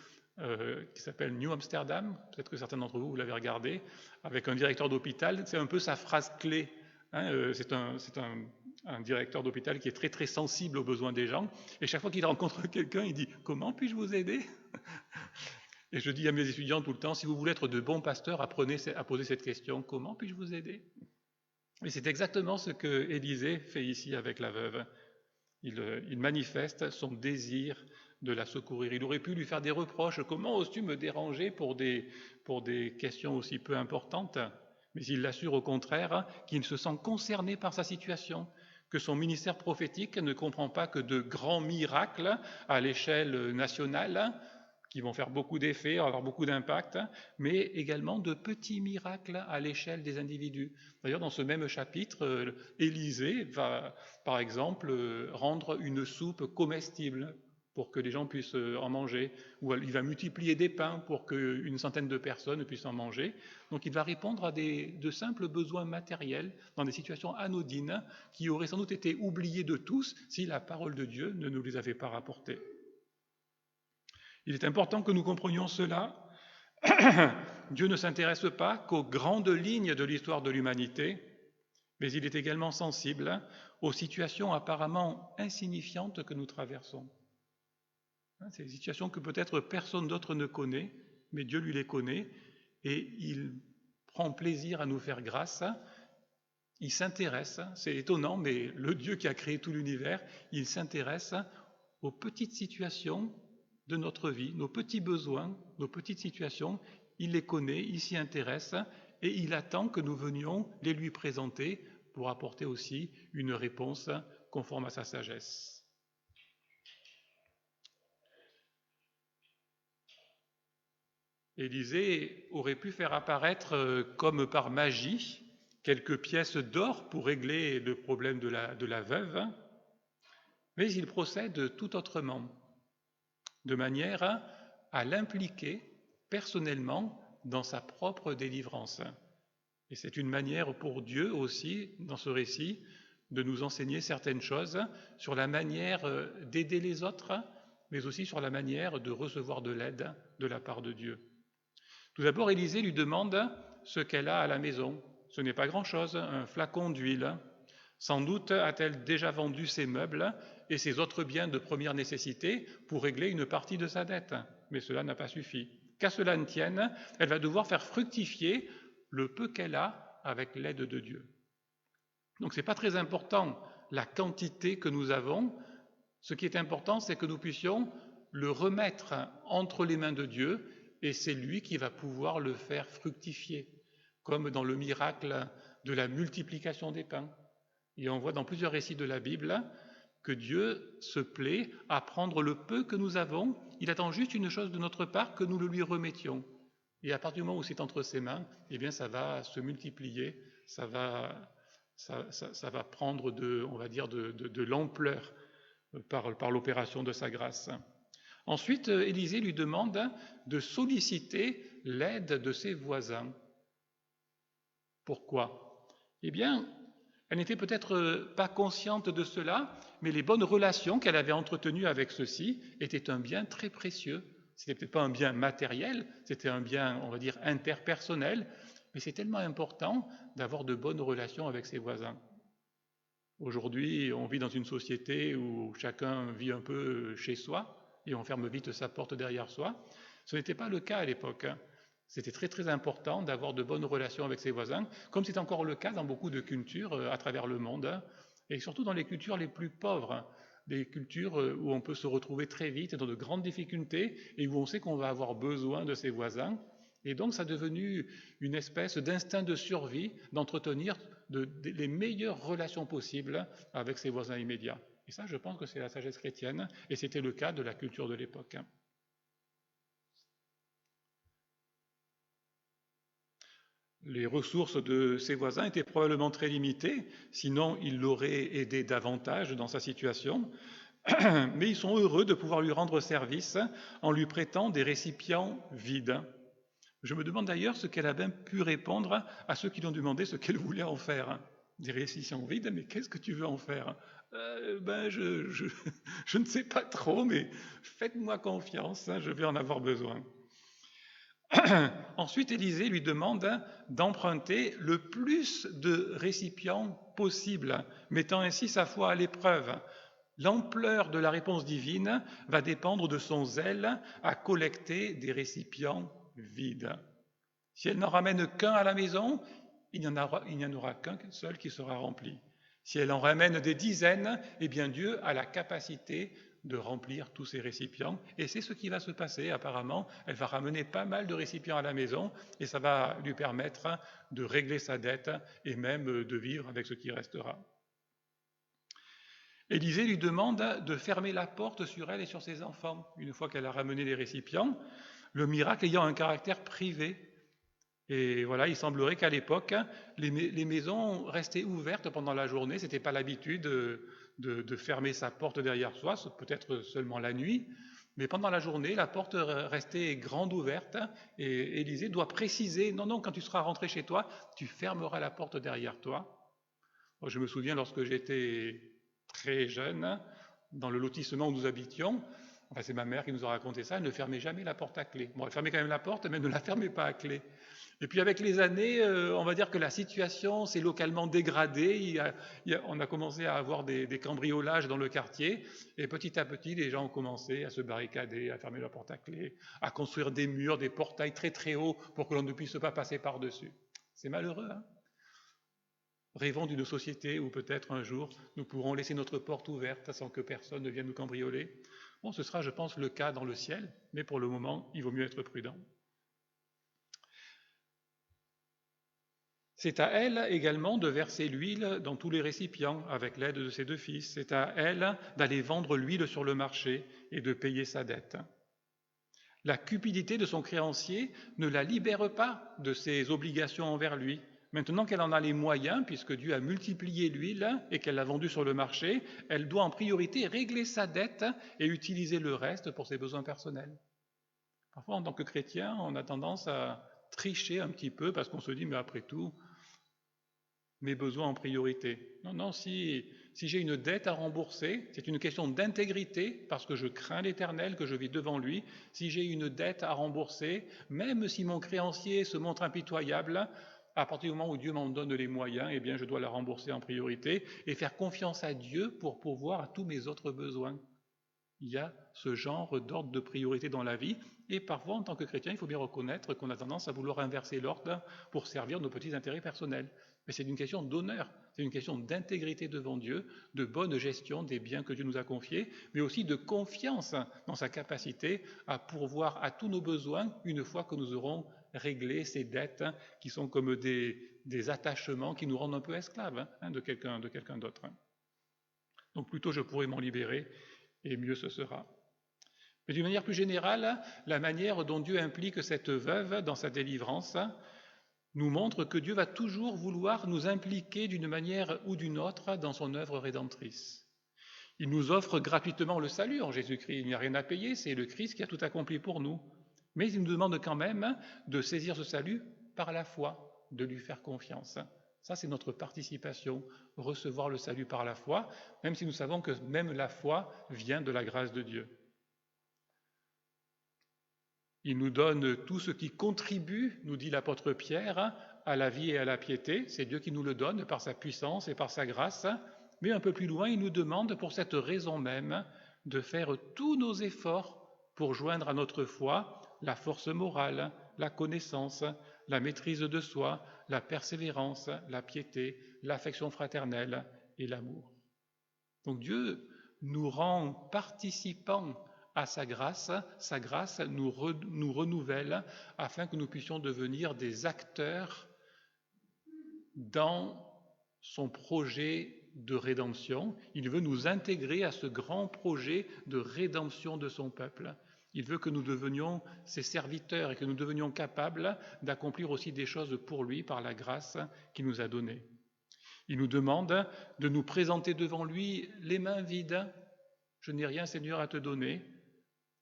Speaker 1: qui s'appelle New Amsterdam, peut-être que certains d'entre vous l'avez regardé, avec un directeur d'hôpital, c'est un peu sa phrase clé. C'est un directeur d'hôpital qui est très très sensible aux besoins des gens, et chaque fois qu'il rencontre quelqu'un, il dit « Comment puis-je vous aider ?» Et je dis à mes étudiants tout le temps, si vous voulez être de bons pasteurs, apprenez à poser cette question, comment puis-je vous aider? Et c'est exactement ce que Élisée fait ici avec la veuve. Il manifeste son désir de la secourir. Il aurait pu lui faire des reproches, comment oses-tu me déranger pour des questions aussi peu importantes? Mais il l'assure au contraire qu'il se sent concerné par sa situation, que son ministère prophétique ne comprend pas que de grands miracles à l'échelle nationale, qui vont faire beaucoup d'effets, avoir beaucoup d'impact, mais également de petits miracles à l'échelle des individus. D'ailleurs, dans ce même chapitre, Élisée va, par exemple, rendre une soupe comestible pour que les gens puissent en manger, ou il va multiplier des pains pour qu'une centaine de personnes puissent en manger. Donc il va répondre à de simples besoins matériels dans des situations anodines qui auraient sans doute été oubliées de tous si la parole de Dieu ne nous les avait pas rapportées. Il est important que nous comprenions cela. Dieu ne s'intéresse pas qu'aux grandes lignes de l'histoire de l'humanité, mais il est également sensible aux situations apparemment insignifiantes que nous traversons. C'est des situations que peut-être personne d'autre ne connaît, mais Dieu lui les connaît, et il prend plaisir à nous faire grâce. Il s'intéresse, c'est étonnant, mais le Dieu qui a créé tout l'univers, il s'intéresse aux petites situations de notre vie, nos petits besoins, nos petites situations, il les connaît, il s'y intéresse et il attend que nous venions les lui présenter pour apporter aussi une réponse conforme à sa sagesse. Élisée aurait pu faire apparaître comme par magie quelques pièces d'or pour régler le problème de la veuve, mais il procède tout autrement, de manière à l'impliquer personnellement dans sa propre délivrance. Et c'est une manière pour Dieu aussi, dans ce récit, de nous enseigner certaines choses sur la manière d'aider les autres, mais aussi sur la manière de recevoir de l'aide de la part de Dieu. Tout d'abord, Élisée lui demande ce qu'elle a à la maison. Ce n'est pas grand-chose, un flacon d'huile. Sans doute a-t-elle déjà vendu ses meubles et ses autres biens de première nécessité pour régler une partie de sa dette. Mais cela n'a pas suffi. Qu'à cela ne tienne, elle va devoir faire fructifier le peu qu'elle a avec l'aide de Dieu. Donc ce n'est pas très important la quantité que nous avons. Ce qui est important, c'est que nous puissions le remettre entre les mains de Dieu et c'est lui qui va pouvoir le faire fructifier, comme dans le miracle de la multiplication des pains. Et on voit dans plusieurs récits de la Bible que Dieu se plaît à prendre le peu que nous avons. Il attend juste une chose de notre part, que nous le lui remettions. Et à partir du moment où c'est entre ses mains, eh bien ça va se multiplier, ça va prendre de l'ampleur par l'opération de sa grâce. Ensuite, Élisée lui demande de solliciter l'aide de ses voisins. Pourquoi ? Eh bien, elle n'était peut-être pas consciente de cela, mais les bonnes relations qu'elle avait entretenues avec ceux-ci étaient un bien très précieux. C'était peut-être pas un bien matériel, c'était un bien, on va dire, interpersonnel, mais c'est tellement important d'avoir de bonnes relations avec ses voisins. Aujourd'hui, on vit dans une société où chacun vit un peu chez soi et on ferme vite sa porte derrière soi. Ce n'était pas le cas à l'époque. C'était très très important d'avoir de bonnes relations avec ses voisins, comme c'est encore le cas dans beaucoup de cultures à travers le monde, et surtout dans les cultures les plus pauvres, des cultures où on peut se retrouver très vite dans de grandes difficultés et où on sait qu'on va avoir besoin de ses voisins. Et donc ça a devenu une espèce d'instinct de survie d'entretenir les meilleures relations possibles avec ses voisins immédiats. Et ça, je pense que c'est la sagesse chrétienne, et c'était le cas de la culture de l'époque. Les ressources de ses voisins étaient probablement très limitées, sinon il l'aurait aidé davantage dans sa situation. Mais ils sont heureux de pouvoir lui rendre service en lui prêtant des récipients vides. Je me demande d'ailleurs ce qu'elle a bien pu répondre à ceux qui lui ont demandé ce qu'elle voulait en faire. Des récipients vides, mais qu'est-ce que tu veux en faire ? Je ne sais pas trop, mais faites-moi confiance, je vais en avoir besoin. Ensuite, Élisée lui demande d'emprunter le plus de récipients possible, mettant ainsi sa foi à l'épreuve. L'ampleur de la réponse divine va dépendre de son zèle à collecter des récipients vides. Si elle n'en ramène qu'un à la maison, il n'y en aura qu'un seul qui sera rempli. Si elle en ramène des dizaines, eh bien Dieu a la capacité de remplir tous ces récipients. Et c'est ce qui va se passer apparemment. Elle va ramener pas mal de récipients à la maison et ça va lui permettre de régler sa dette et même de vivre avec ce qui restera. Élisée lui demande de fermer la porte sur elle et sur ses enfants, une fois qu'elle a ramené les récipients, le miracle ayant un caractère privé. Et voilà, il semblerait qu'à l'époque, les maisons restaient ouvertes pendant la journée. Ce n'était pas l'habitude de fermer sa porte derrière soi, peut-être seulement la nuit. Mais pendant la journée, la porte restait grande ouverte. Et Élisée doit préciser, non, quand tu seras rentré chez toi, tu fermeras la porte derrière toi. Moi, je me souviens lorsque j'étais très jeune, dans le lotissement où nous habitions, c'est ma mère qui nous a raconté ça, elle ne fermait jamais la porte à clé. Bon, elle fermait quand même la porte, mais elle ne la fermait pas à clé. Et puis avec les années, on va dire que la situation s'est localement dégradée. On a commencé à avoir des cambriolages dans le quartier. Et petit à petit, les gens ont commencé à se barricader, à fermer la porte à clé, à construire des murs, des portails très très hauts pour que l'on ne puisse pas passer par-dessus. C'est malheureux, hein ? Rêvons d'une société où peut-être un jour nous pourrons laisser notre porte ouverte sans que personne ne vienne nous cambrioler. Bon, ce sera, je pense, le cas dans le ciel, mais pour le moment, il vaut mieux être prudent. C'est à elle également de verser l'huile dans tous les récipients avec l'aide de ses deux fils. C'est à elle d'aller vendre l'huile sur le marché et de payer sa dette. La cupidité de son créancier ne la libère pas de ses obligations envers lui. Maintenant qu'elle en a les moyens, puisque Dieu a multiplié l'huile et qu'elle l'a vendue sur le marché, elle doit en priorité régler sa dette et utiliser le reste pour ses besoins personnels. Parfois, en tant que chrétien, on a tendance à tricher un petit peu parce qu'on se dit, mais après tout, mes besoins en priorité. Non, si j'ai une dette à rembourser, c'est une question d'intégrité, parce que je crains l'Éternel, que je vis devant lui. Si j'ai une dette à rembourser, même si mon créancier se montre impitoyable, à partir du moment où Dieu m'en donne les moyens, eh bien, je dois la rembourser en priorité et faire confiance à Dieu pour pourvoir à tous mes autres besoins. Il y a ce genre d'ordre de priorité dans la vie, et parfois, en tant que chrétien, il faut bien reconnaître qu'on a tendance à vouloir inverser l'ordre pour servir nos petits intérêts personnels. Mais c'est une question d'honneur, c'est une question d'intégrité devant Dieu, de bonne gestion des biens que Dieu nous a confiés, mais aussi de confiance dans sa capacité à pourvoir à tous nos besoins une fois que nous aurons réglé ces dettes qui sont comme des attachements qui nous rendent un peu esclaves de quelqu'un d'autre. Donc plutôt je pourrais m'en libérer et mieux ce sera. Mais d'une manière plus générale, la manière dont Dieu implique cette veuve dans sa délivrance nous montre que Dieu va toujours vouloir nous impliquer d'une manière ou d'une autre dans son œuvre rédemptrice. Il nous offre gratuitement le salut en Jésus-Christ, il n'y a rien à payer, c'est le Christ qui a tout accompli pour nous. Mais il nous demande quand même de saisir ce salut par la foi, de lui faire confiance. Ça, c'est notre participation, recevoir le salut par la foi, même si nous savons que même la foi vient de la grâce de Dieu. Il nous donne tout ce qui contribue, nous dit l'apôtre Pierre, à la vie et à la piété. C'est Dieu qui nous le donne par sa puissance et par sa grâce. Mais un peu plus loin, il nous demande pour cette raison même de faire tous nos efforts pour joindre à notre foi la force morale, la connaissance, la maîtrise de soi, la persévérance, la piété, l'affection fraternelle et l'amour. Donc Dieu nous rend participants à sa grâce nous renouvelle afin que nous puissions devenir des acteurs dans son projet de rédemption. Il veut nous intégrer à ce grand projet de rédemption de son peuple. Il veut que nous devenions ses serviteurs et que nous devenions capables d'accomplir aussi des choses pour lui par la grâce qu'il nous a donnée. Il nous demande de nous présenter devant lui les mains vides. Je n'ai rien, Seigneur, à te donner,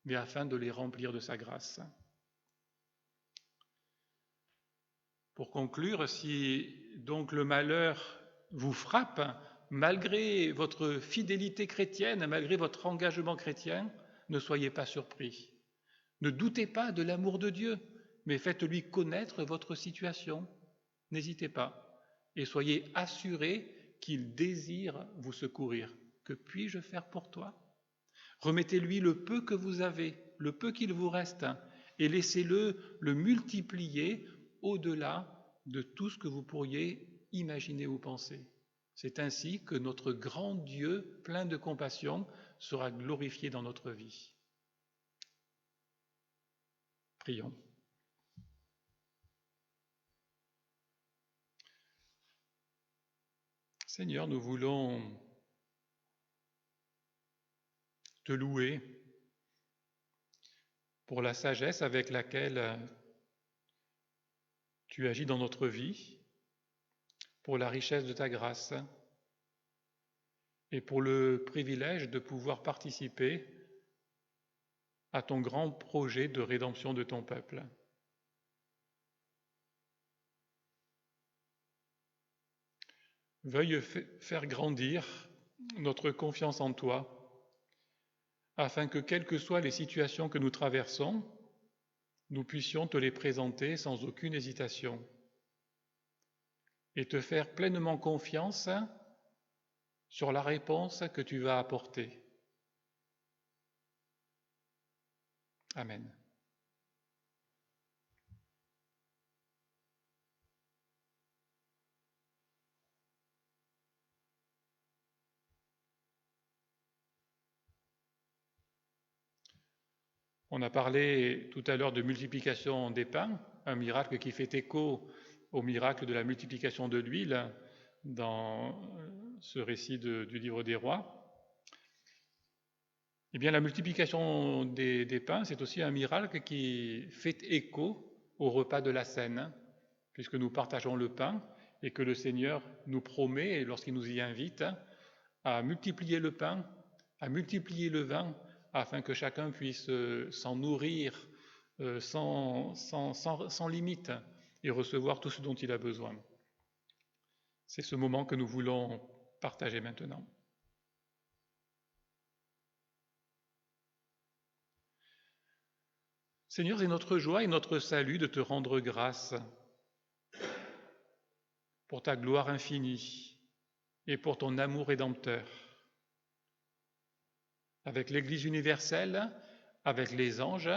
Speaker 1: mais afin de les remplir de sa grâce. Pour conclure, si donc le malheur vous frappe, malgré votre fidélité chrétienne, malgré votre engagement chrétien, ne soyez pas surpris. Ne doutez pas de l'amour de Dieu, mais faites-lui connaître votre situation. N'hésitez pas et soyez assurés qu'il désire vous secourir. Que puis-je faire pour toi ? Remettez-lui le peu que vous avez, le peu qu'il vous reste, et laissez-le le multiplier au-delà de tout ce que vous pourriez imaginer ou penser. C'est ainsi que notre grand Dieu, plein de compassion, sera glorifié dans notre vie. Prions. Seigneur, nous voulons te louer pour la sagesse avec laquelle tu agis dans notre vie, pour la richesse de ta grâce et pour le privilège de pouvoir participer à ton grand projet de rédemption de ton peuple. Veuille faire grandir notre confiance en toi, afin que, quelles que soient les situations que nous traversons, nous puissions te les présenter sans aucune hésitation et te faire pleinement confiance sur la réponse que tu vas apporter. Amen. On a parlé tout à l'heure de multiplication des pains, un miracle qui fait écho au miracle de la multiplication de l'huile dans ce récit du livre des Rois. Eh bien, la multiplication des pains, c'est aussi un miracle qui fait écho au repas de la Cène, hein, puisque nous partageons le pain et que le Seigneur nous promet, lorsqu'il nous y invite, hein, à multiplier le pain, à multiplier le vin, afin que chacun puisse s'en nourrir sans limite et recevoir tout ce dont il a besoin. C'est ce moment que nous voulons partager maintenant. Seigneur, c'est notre joie et notre salut de te rendre grâce pour ta gloire infinie et pour ton amour rédempteur. Avec l'Église universelle, avec les anges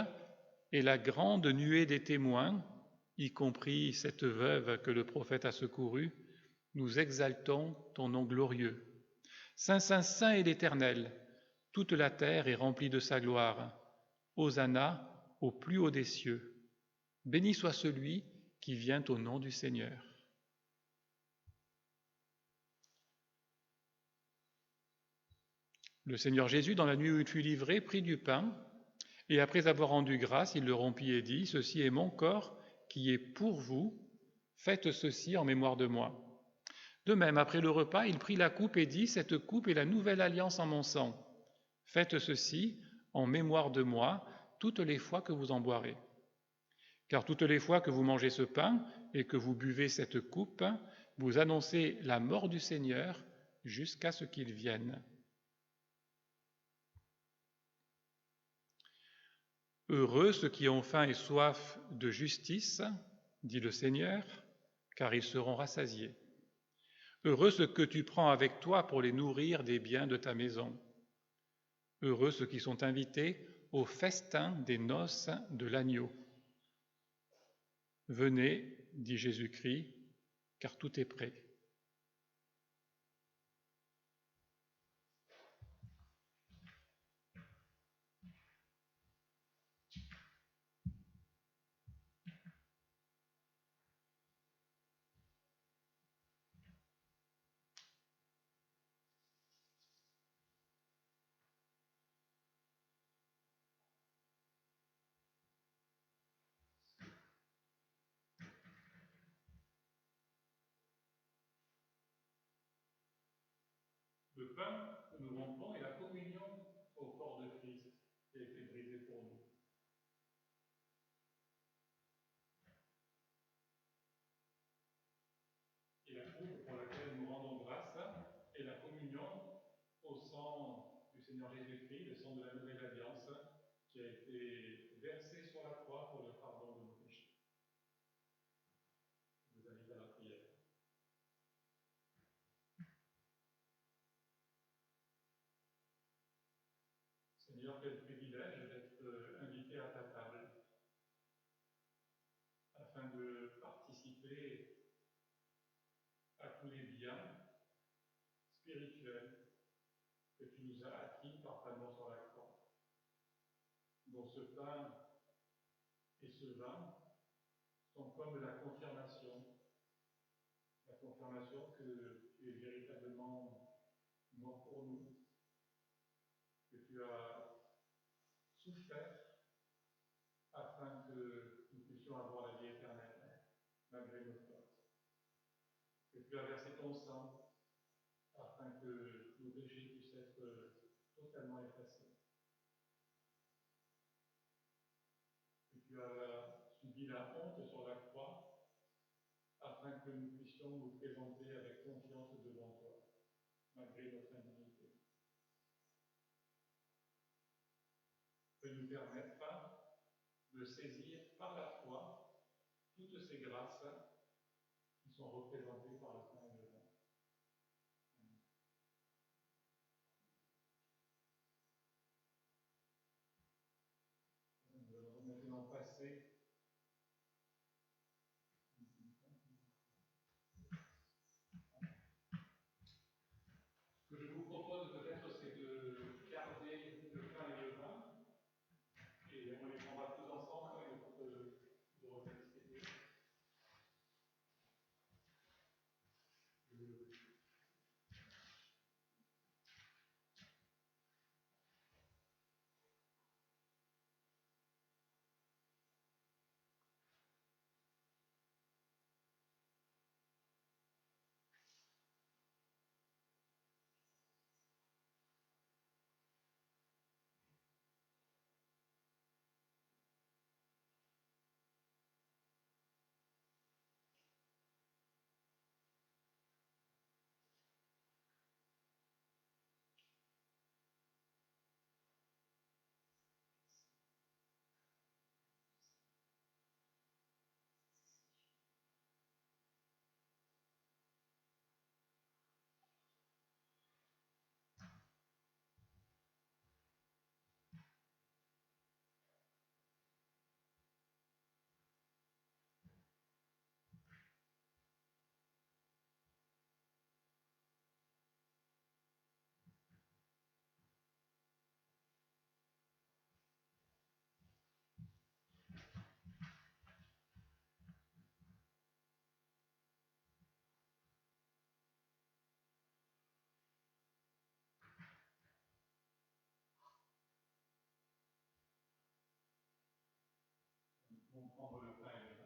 Speaker 1: et la grande nuée des témoins, y compris cette veuve que le prophète a secourue, nous exaltons ton nom glorieux. Saint, Saint, Saint est l'Éternel, toute la terre est remplie de sa gloire. Hosanna au plus haut des cieux. Béni soit celui qui vient au nom du Seigneur. Le Seigneur Jésus, dans la nuit où il fut livré, prit du pain, et après avoir rendu grâce, il le rompit et dit, « Ceci est mon corps qui est pour vous, faites ceci en mémoire de moi. » De même, après le repas, il prit la coupe et dit, « Cette coupe est la nouvelle alliance en mon sang. Faites ceci en mémoire de moi toutes les fois que vous en boirez. Car toutes les fois que vous mangez ce pain et que vous buvez cette coupe, vous annoncez la mort du Seigneur jusqu'à ce qu'il vienne. » Heureux ceux qui ont faim et soif de justice, dit le Seigneur, car ils seront rassasiés. Heureux ceux que tu prends avec toi pour les nourrir des biens de ta maison. Heureux ceux qui sont invités au festin des noces de l'agneau. Venez, dit Jésus-Christ, car tout est prêt. Le pain que nous rompons est la communion au corps de Christ qui a été brisé pour nous. Et la coupe pour laquelle nous rendons grâce est la communion au sang du Seigneur Jésus-Christ, le sang de la nouvelle alliance, qui a été versé sur la croix pour le pardon de nos péchés. Je vous invite à la prière. Seigneur, quel privilège d'être invité à ta table, afin de participer à tous les biens spirituels que tu nous as acquis par ta mort sur la croix. Dont ce pain et ce vin sont comme la confirmation que tu es véritablement mort pour nous, que tu as souffert afin que nous puissions avoir la vie éternelle, malgré nos fautes, que tu as versé ton sang afin que nos péchés puissent être totalement effacés, que tu as subi la honte sur la croix afin que nous puissions nous présenter avec confiance devant toi, malgré notre indignité. Que nous permettre de saisir par la foi toutes ces grâces qui sont représentées par le pain et le vin. Nous allons maintenant passer. Ce que je vous propose peut-être, c'est de garder le pain et le vin, et on les prendra tous ensemble avec le couple de repas distribué. prendre le pain et le vin.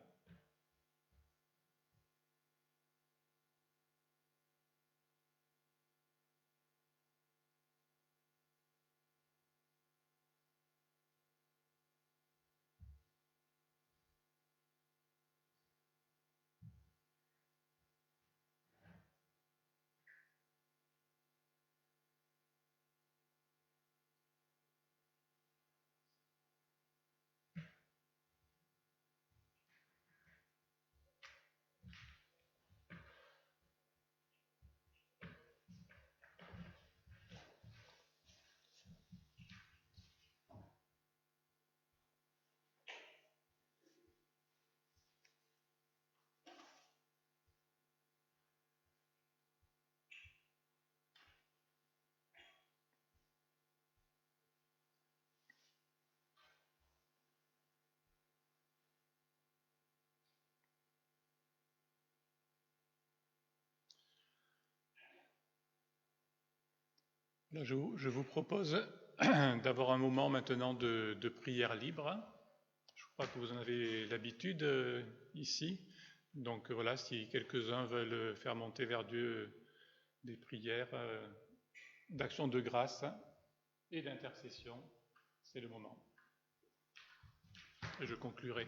Speaker 1: Là, je vous propose d'avoir un moment maintenant de prière libre. Je crois que vous en avez l'habitude ici. Donc voilà, si quelques-uns veulent faire monter vers Dieu des prières d'action de grâce et d'intercession, c'est le moment. Et je conclurai.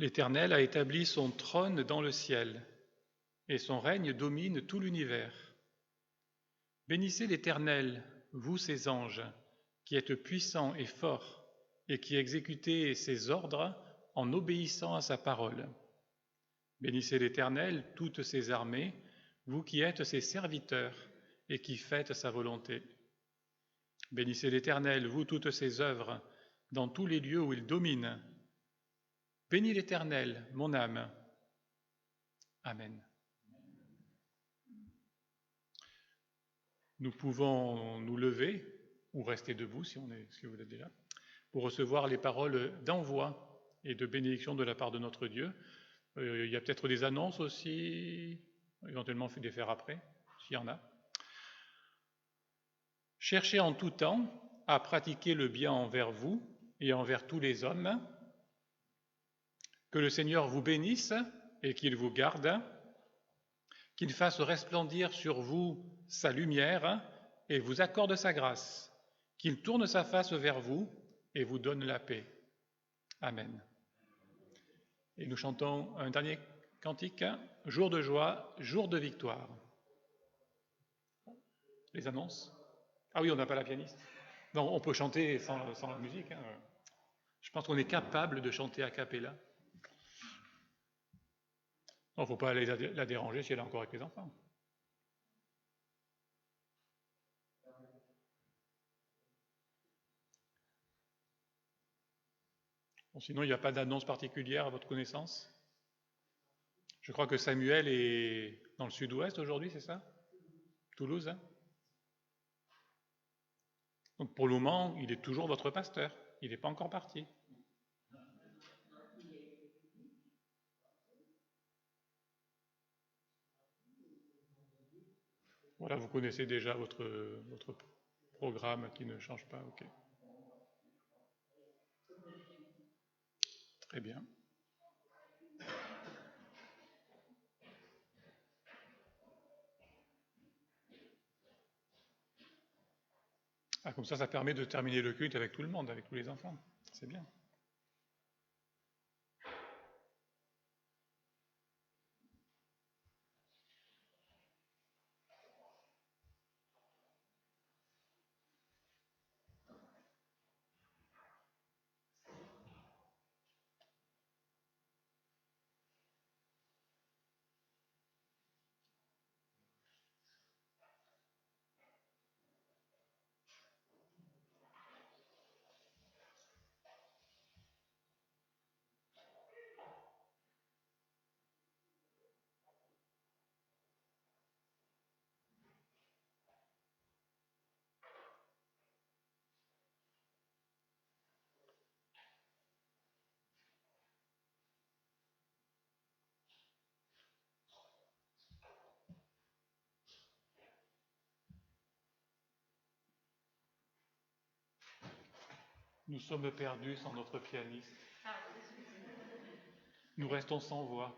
Speaker 1: L'Éternel a établi son trône dans le ciel, et son règne domine tout l'univers. Bénissez l'Éternel, vous ses anges, qui êtes puissants et forts, et qui exécutez ses ordres en obéissant à sa parole. Bénissez l'Éternel, toutes ses armées, vous qui êtes ses serviteurs, et qui faites sa volonté. Bénissez l'Éternel, vous toutes ses œuvres, dans tous les lieux où il domine. Bénis l'Éternel, mon âme. Amen. Nous pouvons nous lever, ou rester debout si vous êtes déjà, pour recevoir les paroles d'envoi et de bénédiction de la part de notre Dieu. Il y a peut-être des annonces aussi, éventuellement des faire après, s'il y en a. Cherchez en tout temps à pratiquer le bien envers vous et envers tous les hommes. Que le Seigneur vous bénisse et qu'il vous garde, qu'il fasse resplendir sur vous sa lumière et vous accorde sa grâce, qu'il tourne sa face vers vous et vous donne la paix. Amen. Et nous chantons un dernier cantique, jour de joie, jour de victoire. Les annonces? Ah oui, on n'a pas la pianiste. Non, on peut chanter sans la musique. Je pense qu'on est capable de chanter a cappella. Il ne faut pas aller la déranger si elle est encore avec les enfants. Bon, sinon, il n'y a pas d'annonce particulière à votre connaissance? Je crois que Samuel est dans le sud-ouest aujourd'hui, c'est ça? Toulouse, hein? Donc pour le moment, il est toujours votre pasteur. Il n'est pas encore parti. Voilà, vous connaissez déjà votre programme qui ne change pas. Ok. Très bien. Ah, comme ça permet de terminer le culte avec tout le monde, avec tous les enfants. C'est bien. Nous sommes perdus sans notre pianiste. Nous restons sans voix.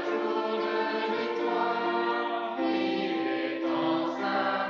Speaker 2: Jour de victoire, il est enfin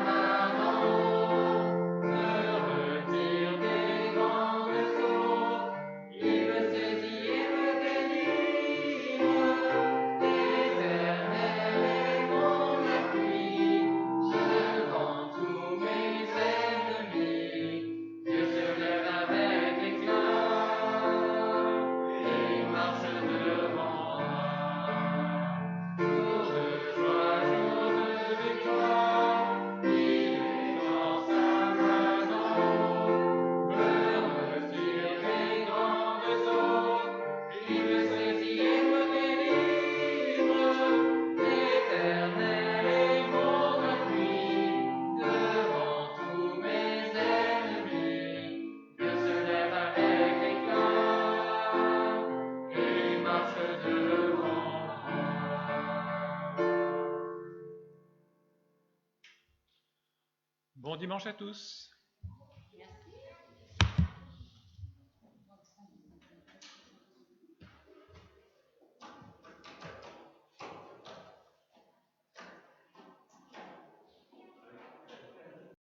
Speaker 1: bon dimanche à tous.